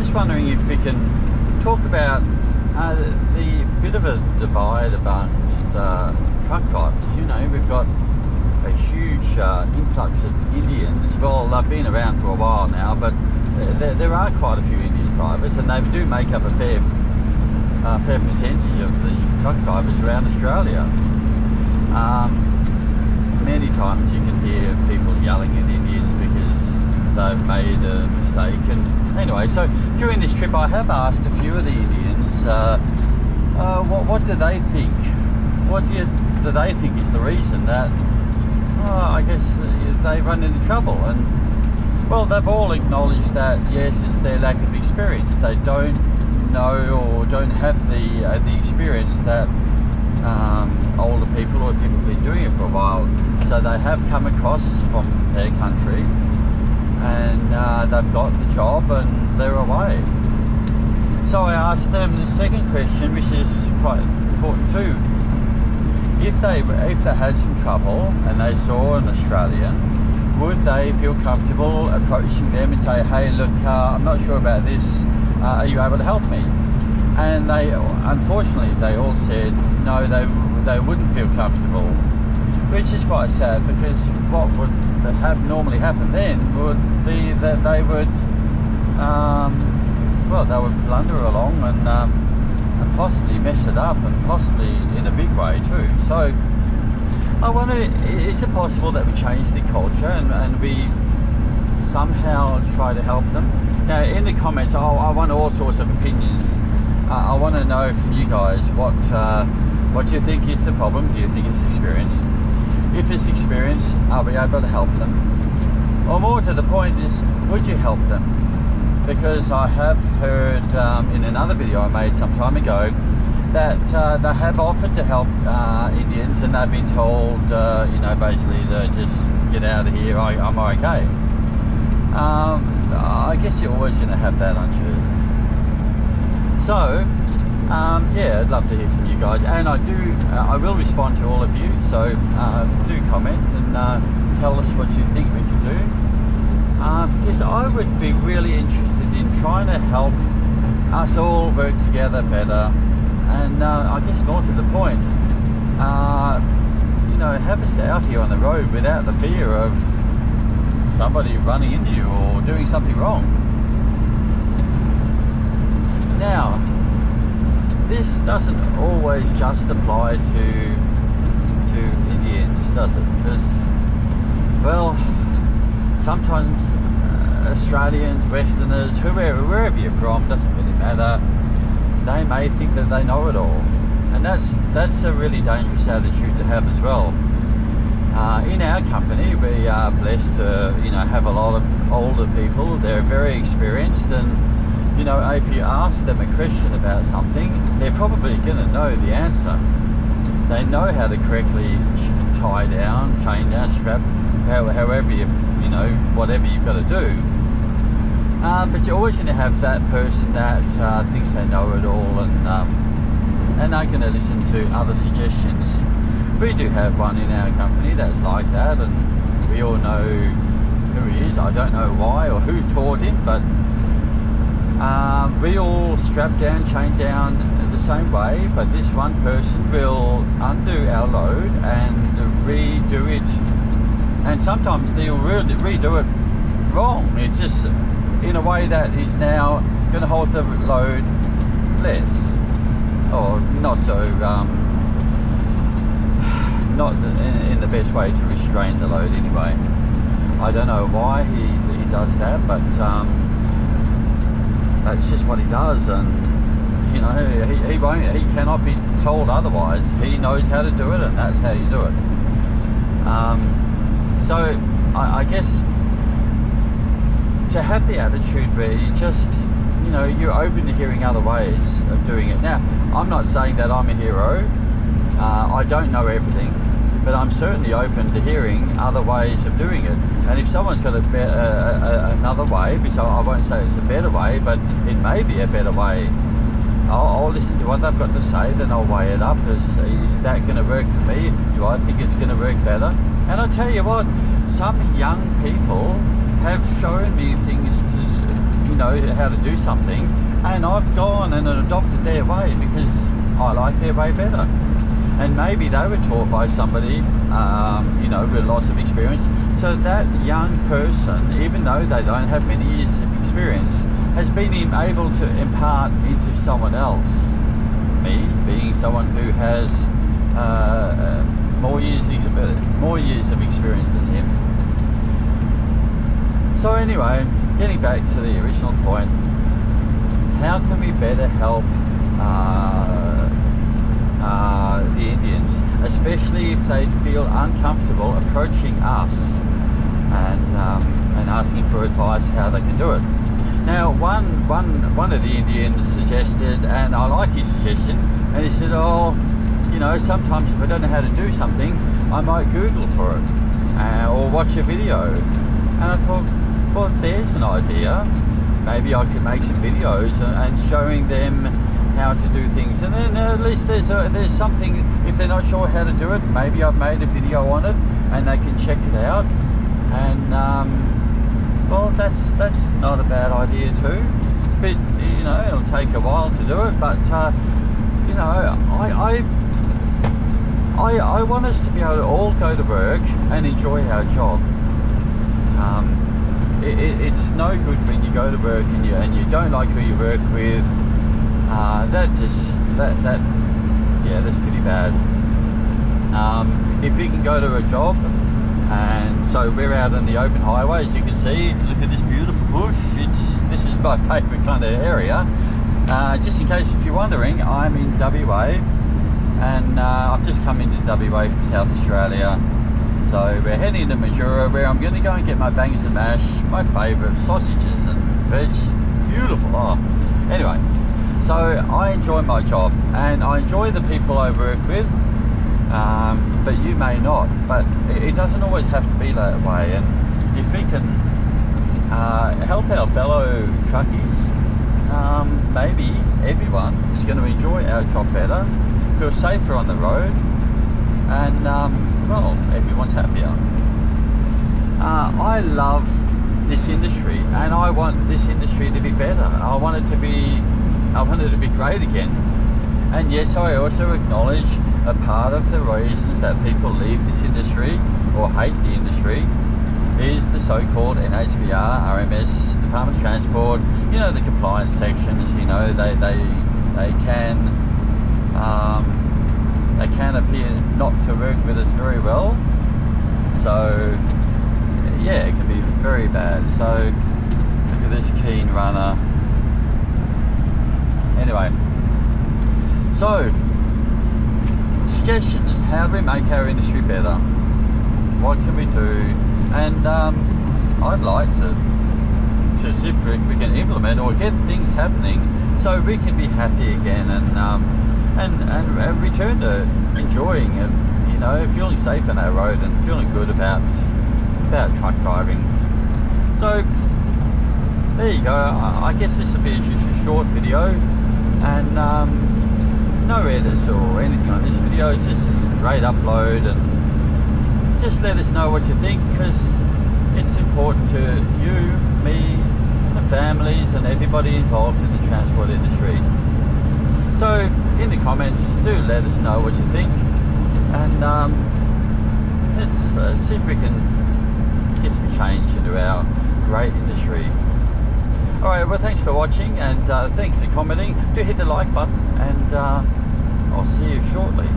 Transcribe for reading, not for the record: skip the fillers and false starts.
just wondering if we can talk about the bit of a divide amongst truck drivers. You know, we've got a huge influx of Indians. Well, they've been around for a while now, but there are quite a few Indian drivers, and they do make up a fair percentage of the truck drivers around Australia. Many times you can hear people yelling at Indians because they've made a mistake. And anyway, so during this trip I have asked a few of the Indians what do they think? What do they think is the reason that I guess they run into trouble? And well, they've all acknowledged that yes, it's their lack of experience. They don't know or don't have the experience that older people or people who've been doing it for a while. So they have come across from their country and they've got the job and they're away. So I asked them the second question, which is quite important too. If they had some trouble and they saw an Australian, would they feel comfortable approaching them and say, hey, look, I'm not sure about this, are you able to help me? And they, unfortunately, they all said no, they wouldn't feel comfortable, which is quite sad, because what would normally happen then would be that they would, well, they would blunder along and possibly mess it up, and possibly in a big way too. So I wonder, is it possible that we change the culture and we somehow try to help them? Now, in the comments, I want all sorts of opinions. I want to know from you guys what do you think is the problem? Do you think it's experience? If it's experience, are we able to help them? Or more to the point is, would you help them? Because I have heard in another video I made some time ago that they have offered to help Indians, and they've been told, you know, basically to just get out of here, I'm okay. I guess you're always going to have that, aren't you? So, yeah, I'd love to hear from you guys, and I will respond to all of you, so do comment and tell us what you think we can do, because I would be really interested in trying to help us all work together better, and I guess more to the point, you know, have us out here on the road without the fear of somebody running into you or doing something wrong. Now, this doesn't always just apply to Indians, does it? Because, well, sometimes Australians, Westerners, wherever you're from, doesn't really matter, they may think that they know it all, and that's a really dangerous attitude to have as well. In our company, we are blessed to, you know, have a lot of older people. They're very experienced, and you know, if you ask them a question about something, they're probably going to know the answer. They know how to correctly tie down, chain down, strap, however you know, whatever you've got to do. But you're always going to have that person that thinks they know it all, and they're going to listen to other suggestions. We do have one in our company that's like that, and we all know who he is. I don't know why or who taught him, but we all strap down, chain down the same way, but this one person will undo our load and redo it, and sometimes they'll really redo it wrong. It's just in a way that is now going to hold the load less, or not so, not in the best way to restrain the load anyway. I don't know why he does that, but that's just what he does, and you know, he cannot be told otherwise. He knows how to do it, and that's how you do it. So I guess to have the attitude where you just, you know, you're open to hearing other ways of doing it. Now, I'm not saying that I'm a hero. I don't know everything, but I'm certainly open to hearing other ways of doing it. And if someone's got another way, because I won't say it's a better way, but it may be a better way, I'll listen to what they've got to say, then I'll weigh it up. Is that going to work for me? Do I think it's going to work better? And I'll tell you what, some young people have shown me things to, you know how to do something, and I've gone and adopted their way because I like their way better. And maybe they were taught by somebody, you know, with lots of experience. So that young person, even though they don't have many years of experience, has been able to impart into someone else. Me, being someone who has more years of experience than him. So anyway, getting back to the original point, how can we better help the Indians, especially if they feel uncomfortable approaching us and asking for advice how they can do it. Now, one of the Indians suggested, and I like his suggestion, and he said, oh, you know, sometimes if I don't know how to do something, I might Google for it or watch a video. And I thought, well, there's an idea. Maybe I could make some videos and showing them how to do things, and then at least there's something. If they're not sure how to do it, maybe I've made a video on it and they can check it out. And well, that's not a bad idea too. But you know, it'll take a while to do it. But you know, I want us to be able to all go to work and enjoy our job. It's no good when you go to work and you don't like who you work with. That's pretty bad. If you can go to a job, and so we're out on the open highway, as you can see. Look at this beautiful bush. This is my favourite kind of area. Just in case if you're wondering, I'm in WA, and I've just come into WA from South Australia. So we're heading to Majura, where I'm going to go and get my bangers and mash, my favourite sausages and veg. Beautiful. Oh. Anyway, so I enjoy my job and I enjoy the people I work with, but you may not. But it doesn't always have to be that way. And if we can help our fellow truckies, maybe everyone is going to enjoy our job better, feel safer on the road, and well, everyone's happier. I love this industry, and I want this industry to be better. I want it to be great again. And yes, I also acknowledge a part of the reasons that people leave this industry or hate the industry is the so-called NHVR, RMS, Department of Transport. You know, the compliance sections. You know, they can appear not to work with us very well. So yeah, it can be very bad. So look at this keen runner. Anyway, so suggestions: how do we make our industry better? What can we do? And I'd like to see if we can implement or get things happening so we can be happy again and return to enjoying it, you know, feeling safe on our road and feeling good about truck driving. So there you go. I guess this will be just a short video, and no edits or anything on this video. It's just straight upload, and just let us know what you think, because it's important to you, me, the families and everybody involved in the transport industry. So in the comments, do let us know what you think, and let's see if we can get some change into our great industry. Alright, well, thanks for watching, and thanks for commenting. Do hit the like button, and I'll see you shortly.